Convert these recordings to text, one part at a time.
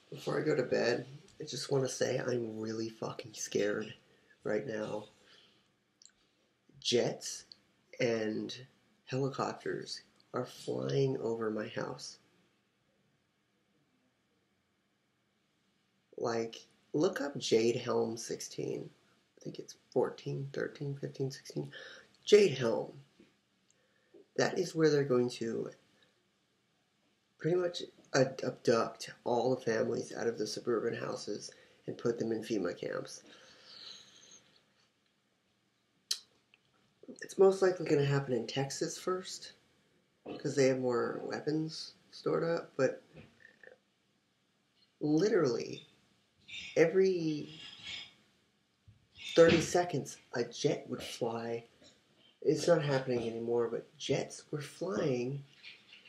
Before I go to bed, I just want to say I'm really fucking scared right now. Jets and helicopters are flying over my house. Like, look up Jade Helm 16. I think it's 14, 13, 15, 16. Jade Helm. That is where they're going to pretty much abduct all the families out of the suburban houses and put them in FEMA camps. It's most likely going to happen in Texas first because they have more weapons stored up, but literally every 30 seconds a jet would fly. It's not happening anymore, but jets were flying.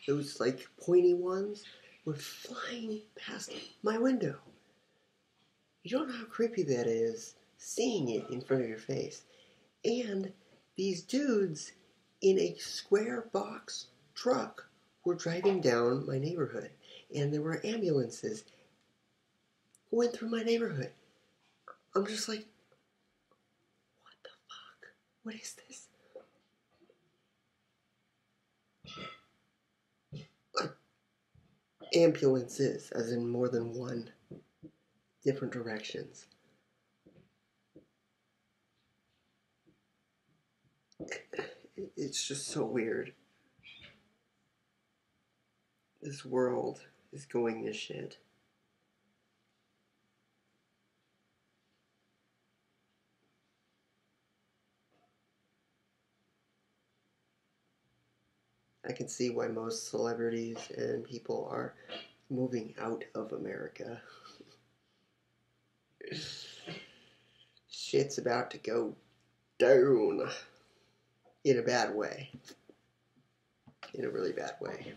Those like pointy ones were flying past my window. You don't know how creepy that is, seeing it in front of your face. And these dudes in a square box truck were driving down my neighborhood. And there were ambulances who went through my neighborhood. I'm just like, what the fuck? What is this? Like, ambulances, as in more than one, different directions. It's just so weird. This world is going to shit. I can see why most celebrities and people are moving out of America. Shit's about to go down in a bad way. In a really bad way.